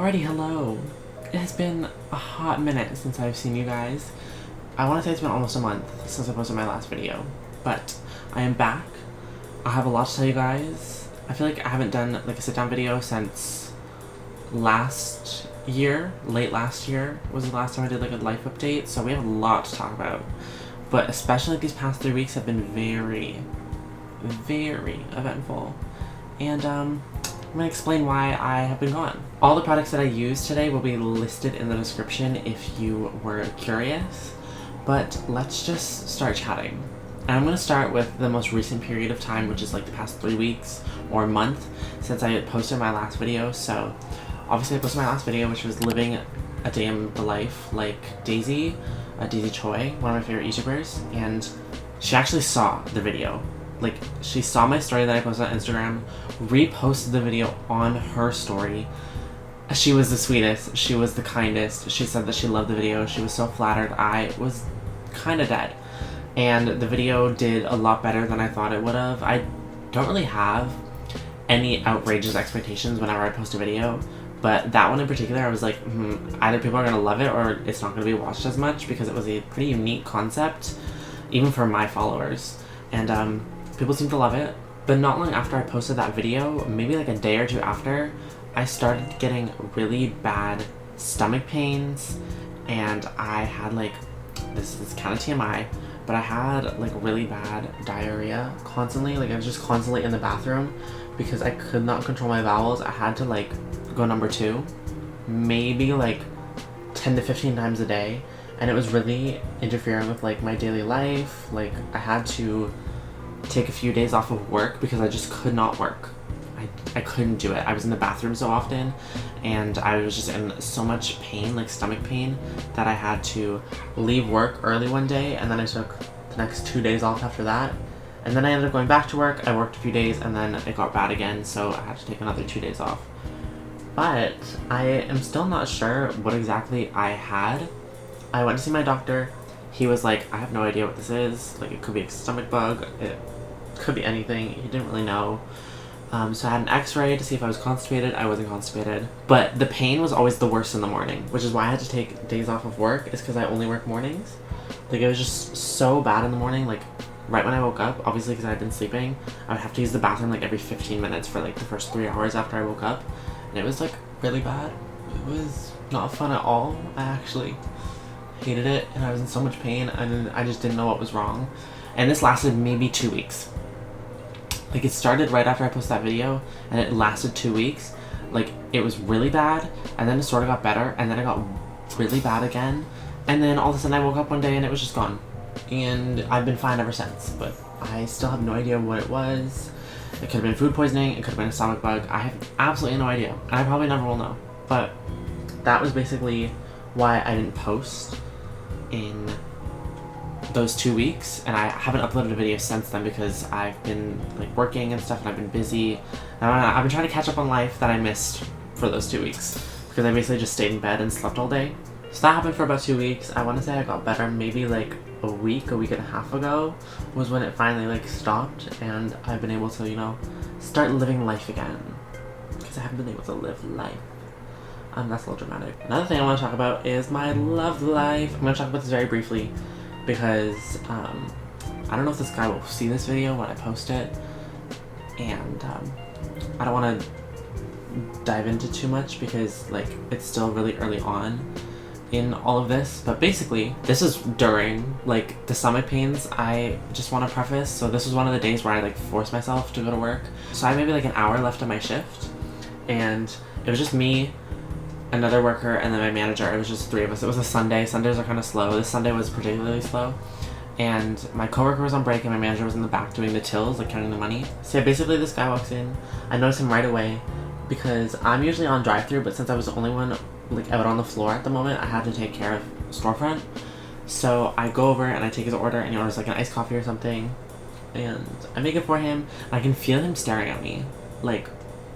Alrighty, hello. It has been a hot minute since I've seen you guys. I want to say it's been almost a month since I posted my last video, but I am back. I have a lot to tell you guys. I feel like I haven't done like a sit-down video since last year. Late last year was the last time I did like a life update, so we have a lot to talk about. But especially these past 3 weeks have been very, very eventful. And I'm going to explain why I have been gone. All the products that I use today will be listed in the description if you were curious. But let's just start chatting. And I'm going to start with the most recent period of time, which is like the past 3 weeks or month since I posted my last video. So obviously I posted my last video, which was living a day in the life like Daisy Choi, one of my favorite YouTubers, and she actually saw the video. Like, she saw my story that I posted on Instagram, reposted the video on her story. She was the sweetest, she was the kindest, she said that she loved the video, she was so flattered. I was kind of dead. And the video did a lot better than I thought it would have. I don't really have any outrageous expectations whenever I post a video, but that one in particular, I was like, either people are going to love it or it's not going to be watched as much, because it was a pretty unique concept, even for my followers. And people seem to love it. But not long after I posted that video, maybe like a day or two after, I started getting really bad stomach pains, and I had like, this is kind of TMI, but I had like really bad diarrhea constantly. Like, I was just constantly in the bathroom because I could not control my bowels. I had to like go number 2, maybe like 10 to 15 times a day, and it was really interfering with like my daily life. Like, I had to take a few days off of work because I just could not work. I couldn't do it. I was in the bathroom so often, and I was just in so much pain, like stomach pain, that I had to leave work early one day, and then I took the next 2 days off after that. And then I ended up going back to work. I worked a few days, and then it got bad again, so I had to take another 2 days off. But I am still not sure what exactly I had. I went to see my doctor. He was like, I have no idea what this is. Like, it could be a stomach bug. It could be anything. He didn't really know. So I had an x-ray to see if I was constipated. I wasn't constipated. But the pain was always the worst in the morning, which is why I had to take days off of work, is because I only work mornings. Like, it was just so bad in the morning. Like, right when I woke up, obviously because I had been sleeping, I would have to use the bathroom like every 15 minutes for like the first 3 hours after I woke up. And it was like really bad. It was not fun at all. I actually hated it, and I was in so much pain, and I just didn't know what was wrong. And this lasted maybe 2 weeks. Like, it started right after I posted that video, and it lasted 2 weeks. Like, it was really bad, and then it sort of got better, and then it got really bad again, and then all of a sudden I woke up one day and it was just gone. And I've been fine ever since, but I still have no idea what it was. It could have been food poisoning, it could have been a stomach bug. I have absolutely no idea, and I probably never will know. But that was basically why I didn't post in those 2 weeks, and I haven't uploaded a video since then because I've been like working and stuff, and I've been busy. And I've been trying to catch up on life that I missed for those 2 weeks, because I basically just stayed in bed and slept all day. So that happened for about 2 weeks. I want to say I got better maybe like a week and a half ago was when it finally like stopped, and I've been able to, you know, start living life again, because I haven't been able to live life. That's a little dramatic. Another thing I want to talk about is my love life. I'm going to talk about this very briefly because I don't know if this guy will see this video when I post it, and I don't want to dive into too much because like it's still really early on in all of this. But basically, this is during like the stomach pains. I just want to preface, so this was one of the days where I like forced myself to go to work. So I had maybe like an hour left of my shift, and it was just me, another worker, and then my manager. It was just 3 of us. It was a Sunday. Sundays are kind of slow. This Sunday was particularly slow. And my coworker was on break, and my manager was in the back doing the tills, like counting the money. So yeah, basically this guy walks in. I noticed him right away because I'm usually on drive-thru, but since I was the only one like out on the floor at the moment, I had to take care of storefront. So I go over and I take his order, and he orders like an iced coffee or something. And I make it for him. I can feel him staring at me, like,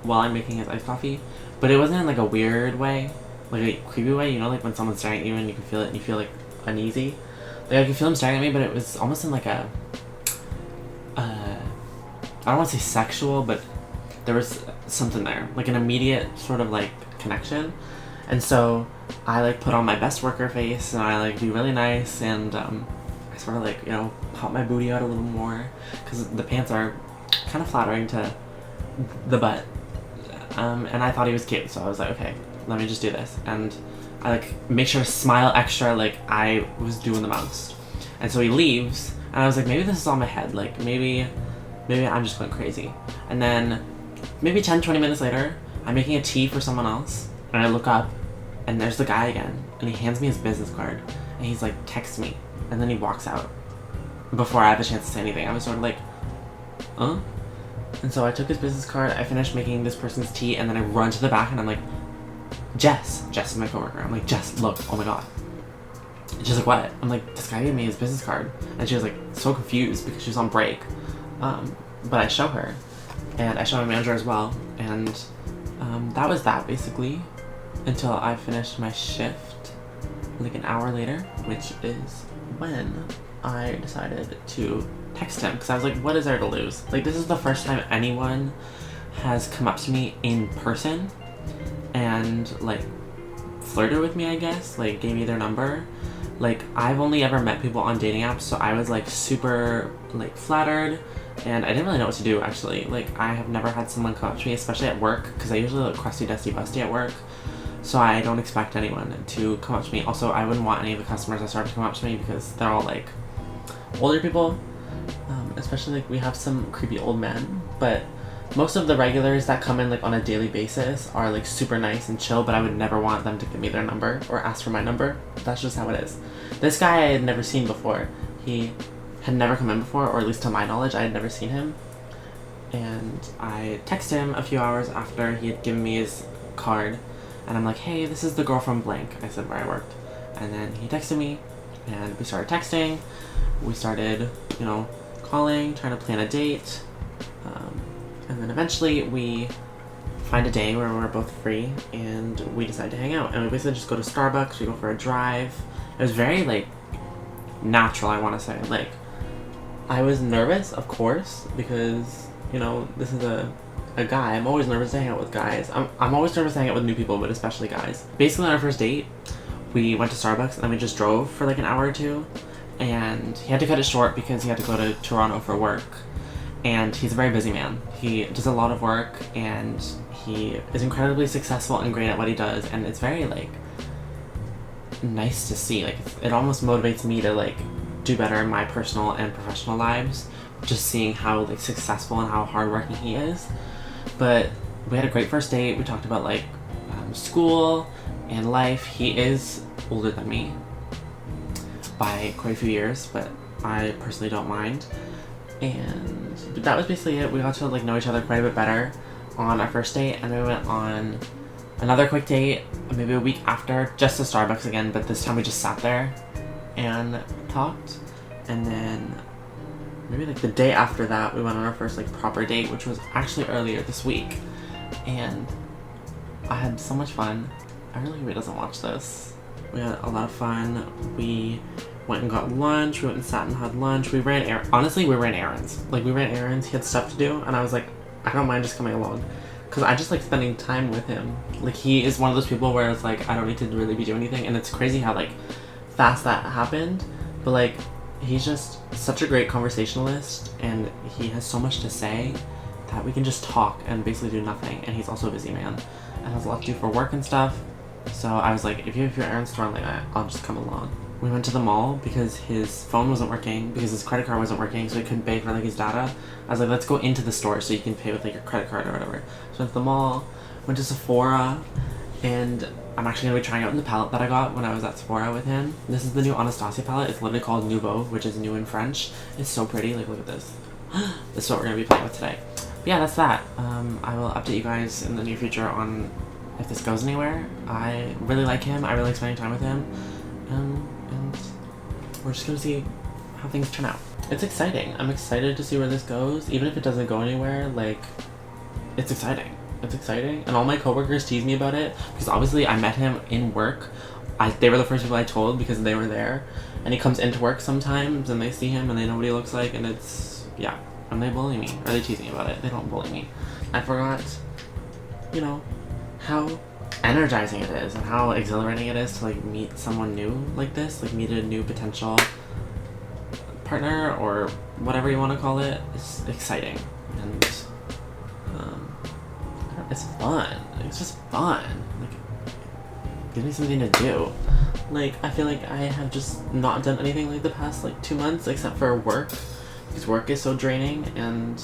while I'm making his iced coffee. But it wasn't in like a weird way, like a creepy way, you know, like when someone's staring at you and you can feel it and you feel like uneasy. Like, I could feel him staring at me, but it was almost in like a, I don't want to say sexual, but there was something there, like an immediate sort of like connection. And so I like put on my best worker face and I like be really nice, and I sort of like, you know, pop my booty out a little more because the pants are kind of flattering to the butt. And I thought he was cute, so I was like, okay, let me just do this. And I like make sure to smile extra like I was doing the most. And so he leaves, and I was like, maybe this is all my head, like maybe I'm just going crazy. And then maybe 10-20 minutes later, I'm making a tea for someone else, and I look up, and there's the guy again, and he hands me his business card, and he's like, text me, and then he walks out. Before I have a chance to say anything, I was sort of like, huh? And so I took his business card, I finished making this person's tea, and then I run to the back, and I'm like, Jess is my coworker. I'm like, Jess, look, oh my god. And she's like, what? I'm like, this guy gave me his business card. And she was like, so confused because she was on break. But I show her, and I show my manager as well, and that was that basically until I finished my shift like an hour later, which is when I decided to text him because I was like, what is there to lose? Like, this is the first time anyone has come up to me in person and like flirted with me, I guess, like gave me their number. Like, I've only ever met people on dating apps, so I was like super like flattered, and I didn't really know what to do actually. Like, I have never had someone come up to me, especially at work, because I usually look crusty, dusty, busty at work, so I don't expect anyone to come up to me. Also, I wouldn't want any of the customers that start to come up to me because they're all like older people, especially like we have some creepy old men, but most of the regulars that come in like on a daily basis are like super nice and chill, but I would never want them to give me their number or ask for my number. That's just how it is. This guy I had never seen before. He had never come in before, or at least to my knowledge, I had never seen him. And I texted him a few hours after he had given me his card, and I'm like, hey, this is the girl from blank. I said where I worked. And then he texted me, and we started texting. We started, you know, calling, trying to plan a date. And then eventually we find a day where we're both free and we decide to hang out. And we basically just go to Starbucks, we go for a drive. It was very like natural, I want to say. Like, I was nervous, of course, because, you know, this is a guy. I'm always nervous to hang out with guys. I'm always nervous to hang out with new people, but especially guys. Basically on our first date, we went to Starbucks and then we just drove for like an hour or two. And he had to cut it short because he had to go to Toronto for work. And he's a very busy man. He does a lot of work, and he is incredibly successful and great at what he does, and it's very, like, nice to see. Like, it almost motivates me to, like, do better in my personal and professional lives, just seeing how, like, successful and how hardworking he is. But we had a great first date. We talked about, like, school and life. He is older than me by quite a few years, but I personally don't mind. And that was basically it. We got to like know each other quite a bit better on our first date, and then we went on another quick date maybe a week after, just to Starbucks again, but this time we just sat there and talked. And then maybe like the day after that we went on our first like proper date, which was actually earlier this week, and I had so much fun. I really hope he doesn't watch this. We had a lot of fun. We went and got lunch, we went and sat and had lunch, we ran honestly, we ran errands. Like, we ran errands, he had stuff to do, and I was like, I don't mind just coming along. Because I just like spending time with him. Like, he is one of those people where it's like, I don't need to really be doing anything, and it's crazy how, like, fast that happened. But, like, he's just such a great conversationalist, and he has so much to say that we can just talk and basically do nothing. And he's also a busy man, and has a lot to do for work and stuff. So I was like, if you have your errands to run like that, I'll just come along. We went to the mall because his phone wasn't working, because his credit card wasn't working, so he couldn't pay for like his data. I was like, let's go into the store so you can pay with like your credit card or whatever. So went to the mall, went to Sephora, and I'm actually going to be trying out the palette that I got when I was at Sephora with him. This is the new Anastasia palette. It's literally called Nouveau, which is new in French. It's so pretty. Like, look at this. This is what we're going to be playing with today. But yeah, that's that. I will update you guys in the near future on if this goes anywhere. I really like him. I really like spending time with him. And we're just gonna see how things turn out. It's exciting. I'm excited to see where this goes. Even if it doesn't go anywhere, like, it's exciting. It's exciting. And all my coworkers tease me about it, because obviously I met him in work. They were the first people I told because they were there. And he comes into work sometimes and they see him and they know what he looks like, and it's, yeah. And they bully me, or they tease me about it. They don't bully me. I forgot, you know, how energizing it is and how exhilarating it is to like meet someone new like this, like meet a new potential partner or whatever you want to call it. It's exciting and it's fun. It's just fun. Like, give me something to do. Like, I feel like I have just not done anything like the past like 2 months except for work, because work is so draining, and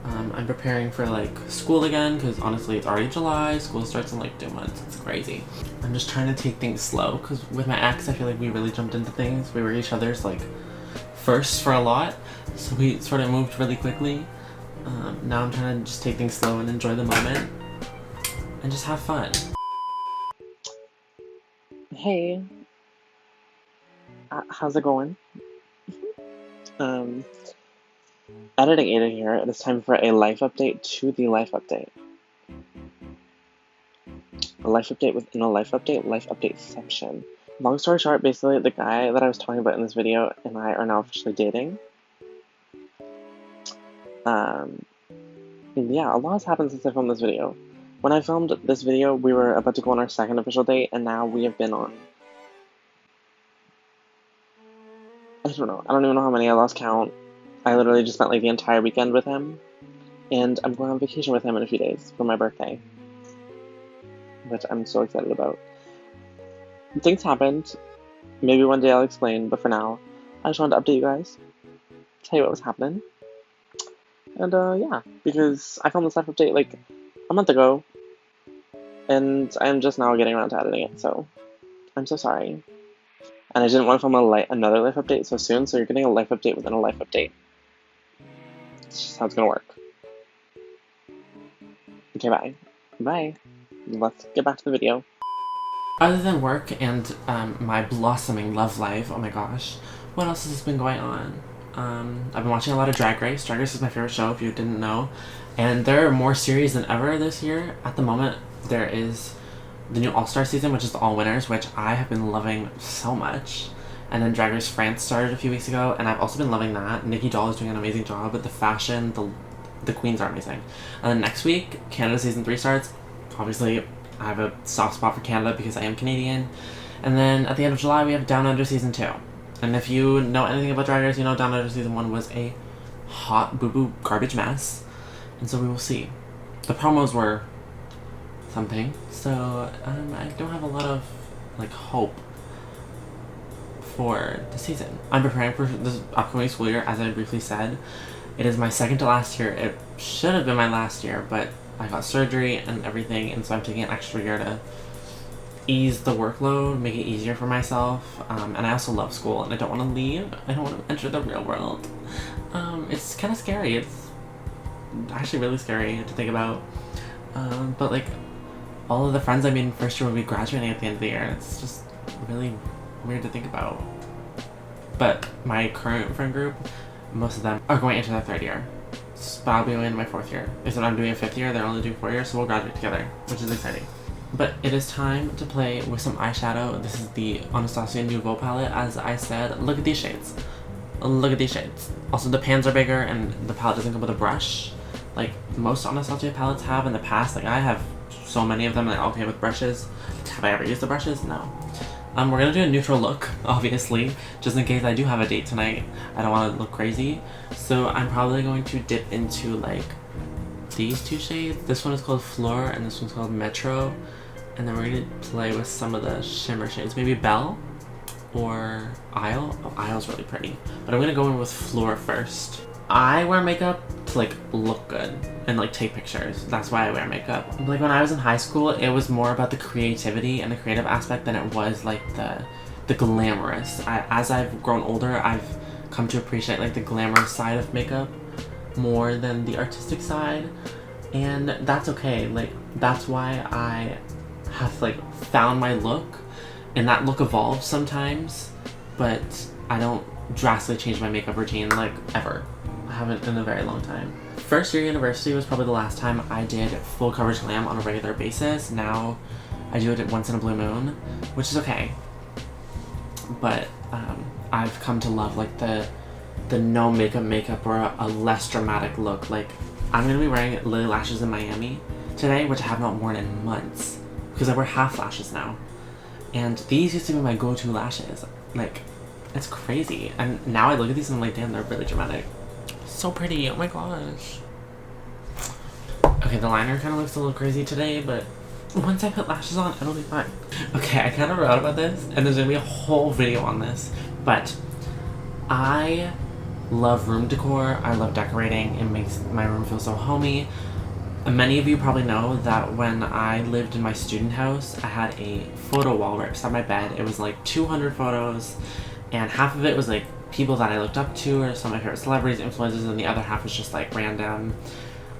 I'm preparing for like school again, because honestly it's already July, school starts in like 2 months. It's crazy. I'm just trying to take things slow, because with my ex I feel like we really jumped into things. We were each other's like first for a lot, so we sort of moved really quickly. Now I'm trying to just take things slow and enjoy the moment and just have fun. Hey, how's it going? Editing Ada here. It is time for a life update to the life update. A life update within a life update section. Long story short, basically the guy that I was talking about in this video and I are now officially dating. Yeah, a lot has happened since I filmed this video. When I filmed this video, we were about to go on our second official date, and now we have been on... I don't even know how many. I lost count. I literally just spent like the entire weekend with him, and I'm going on vacation with him in a few days for my birthday, which I'm so excited about. Things happened. Maybe one day I'll explain, but for now, I just wanted to update you guys, tell you what was happening. And yeah, because I filmed this life update like a month ago, and I'm just now getting around to editing it, so I'm so sorry. And I didn't want to film another life update so soon, so you're getting a life update within a life update. It's just how it's gonna work. Okay, bye. Bye. Let's get back to the video. Other than work and my blossoming love life, oh my gosh, what else has been going on? I've been watching a lot of Drag Race. Drag Race is my favorite show, if you didn't know. And there are more series than ever this year. At the moment, there is the new All-Star season, which is the All-Winners, which I have been loving so much. And then Drag Race France started a few weeks ago, and I've also been loving that. Nikki Doll is doing an amazing job, but the fashion, the queens are amazing. And then next week, Canada Season 3 starts. Obviously, I have a soft spot for Canada because I am Canadian. And then at the end of July, we have Down Under Season 2. And if you know anything about Drag Race, you know Down Under Season 1 was a hot boo-boo garbage mess. And so we will see. The promos were something, so I don't have a lot of like hope for the season. I'm preparing for this upcoming school year, as I briefly said. It is my second to last year. It should have been my last year, but I got surgery and everything, and so I'm taking an extra year to ease the workload, make it easier for myself, and I also love school, and I don't want to leave. I don't want to enter the real world. It's kind of scary. It's actually really scary to think about, but like, all of the friends I made in first year will be graduating at the end of the year, and it's just really weird to think about. But my current friend group, most of them are going into their third year, but I'll be going into my fourth year. If I'm doing a fifth year, they're only doing 4 years, so we'll graduate together, which is exciting. But it is time to play with some eyeshadow. This is the Anastasia Nouveau palette, as I said. Look at these shades. Look at these shades. Also, the pans are bigger, and the palette doesn't come with a brush like most Anastasia palettes have in the past. Like, I have so many of them, and they're all okay with brushes. Have I ever used the brushes? No. We're gonna do a neutral look, obviously, just in case I do have a date tonight. I don't want to look crazy, so I'm probably going to dip into like these two shades. This one is called Fleur, and this one's called Metro. And then we're gonna play with some of the shimmer shades. Maybe Belle or Isle. Oh, Isle's really pretty. But I'm gonna go in with Fleur first. I wear makeup to like look good and like take pictures. That's why I wear makeup. Like when I was in high school, it was more about the creativity and the creative aspect than it was like the glamorous. As I've grown older, I've come to appreciate like the glamorous side of makeup more than the artistic side, and that's okay. Like, that's why I have like found my look, and that look evolves sometimes, but I don't drastically change my makeup routine like ever. I haven't in a very long time. First year university was probably the last time I did full coverage glam on a regular basis. Now I do it once in a blue moon, which is okay. But I've come to love like the no makeup or a less dramatic look. Like, I'm gonna be wearing Lily Lashes in Miami today, which I have not worn in months. because I wear half lashes now. And these used to be my go-to lashes. Like, it's crazy. And now I look at these and I'm like, damn, they're really dramatic. So pretty, oh my gosh. Okay, the liner kind of looks a little crazy today, but once I put lashes on, it'll be fine. Okay, I kind of wrote about this, and there's gonna be a whole video on this, but I love room decor. I love decorating. It makes my room feel so homey. And many of you probably know that when I lived in my student house, I had a photo wall right beside my bed. It was like 200 photos, and half of it was like people that I looked up to or some of my favorite celebrities, influencers, and the other half was just like random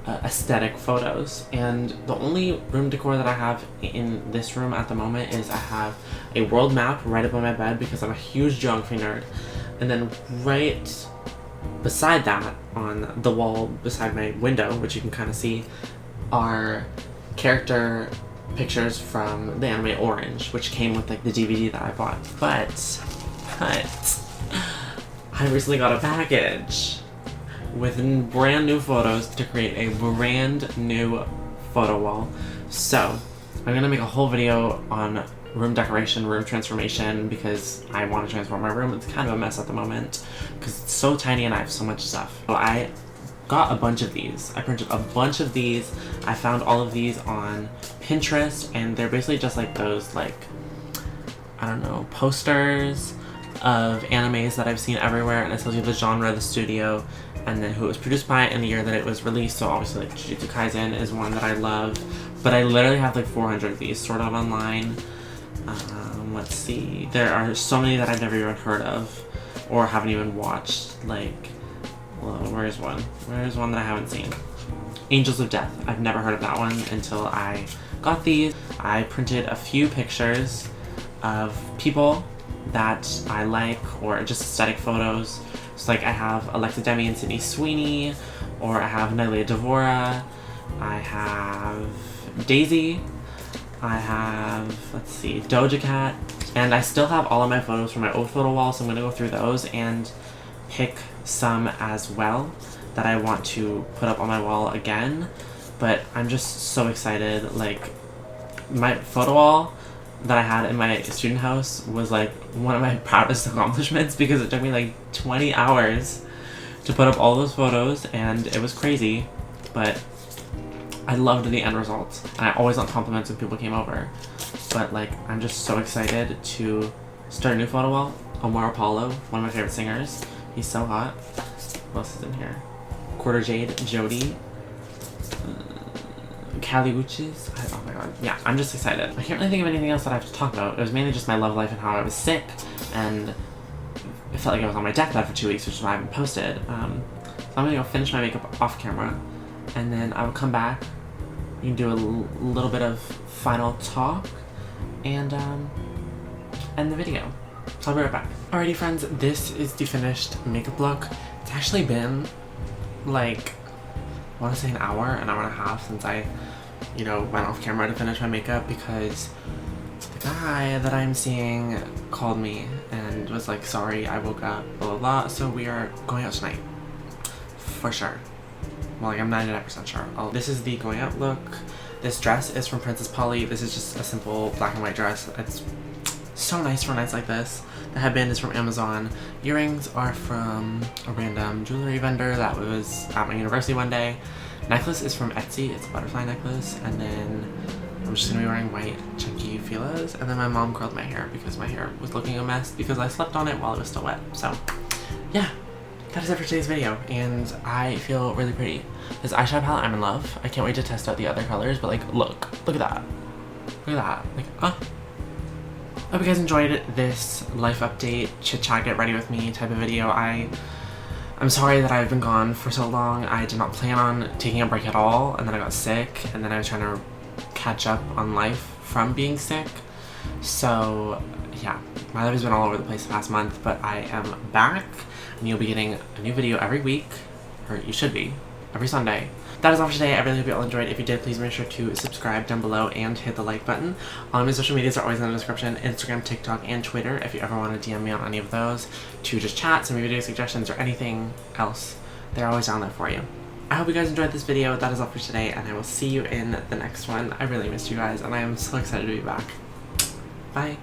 aesthetic photos. And the only room decor that I have in this room at the moment is I have a world map right above my bed because I'm a huge geography nerd, and then right beside that on the wall beside my window, which you can kind of see, are character pictures from the anime Orange, which came with like the DVD that I bought. But I recently got a package with brand new photos to create a brand new photo wall. So I'm gonna make a whole video on room decoration, room transformation, because I want to transform my room. It's kind of a mess at the moment because it's so tiny and I have so much stuff. So I got a bunch of these. I printed a bunch of these. I found all of these on Pinterest, and they're basically just like those, like, I don't know, posters of animes that I've seen everywhere, and it tells you the genre, the studio, and then who it was produced by and the year that it was released. So obviously like Jujutsu Kaisen is one that I love, but I literally have like 400 of these stored out online. Let's see, there are so many that I've never even heard of or haven't even watched. Like, well, where's one? Where's one that I haven't seen? Angels of Death. I've never heard of that one until I got these. I printed a few pictures of people that I like, or just aesthetic photos. So like I have Alexa Demi and Sydney Sweeney, or I have Natalia Devora, I have Daisy, I have, let's see, Doja Cat, and I still have all of my photos from my old photo wall, so I'm going to go through those and pick some as well that I want to put up on my wall again. But I'm just so excited. Like, my photo wall that I had in my student house was like one of my proudest accomplishments because it took me like 20 hours to put up all those photos, and it was crazy, but I loved the end result, and I always got compliments when people came over. But like, I'm just so excited to start a new photo wall. Omar Apollo, one of my favorite singers. He's so hot. What else is in here? Quarter Jade, Jody, Kali Uchis. Oh my god. Yeah, I'm just excited. I can't really think of anything else that I have to talk about. It was mainly just my love life and how I was sick, and it felt like I was on my deathbed for 2 weeks, which is why I haven't posted. So I'm gonna go finish my makeup off camera, and then I will come back. You can do a little bit of final talk and end the video. So I'll be right back. Alrighty friends, this is the finished makeup look. It's actually been like, I want to say an hour and a half since I, you know, went off camera to finish my makeup, because the guy that I'm seeing called me and was like, sorry, I woke up, blah blah blah, so we are going out tonight. For sure. Well, like, I'm 99% sure. This is the going out look. This dress is from Princess Polly. This is just a simple black and white dress. It's so nice for nights like this. The headband is from Amazon. Earrings are from a random jewelry vendor that was at my university one day. Necklace is from Etsy. It's a butterfly necklace. And then I'm just gonna be wearing white chunky filas. And then my mom curled my hair because my hair was looking a mess because I slept on it while it was still wet. So yeah, that is it for today's video, and I feel really pretty. This eyeshadow palette, I'm in love. I can't wait to test out the other colors, but like, look at that. Look at that. Like, I hope you guys enjoyed this life update, chit chat, get ready with me type of video. I'm sorry that I've been gone for so long. I did not plan on taking a break at all, and then I got sick, and then I was trying to catch up on life from being sick. So yeah, my life has been all over the place the past month, but I am back, and you'll be getting a new video every week, or you should be, every Sunday. That is all for today. I really hope you all enjoyed. If you did, please make sure to subscribe down below and hit the like button. All of my social medias are always in the description: Instagram, TikTok, and Twitter. If you ever want to DM me on any of those to just chat, send me video suggestions, or anything else, they're always down there for you. I hope you guys enjoyed this video. That is all for today, and I will see you in the next one. I really missed you guys, and I am so excited to be back. Bye.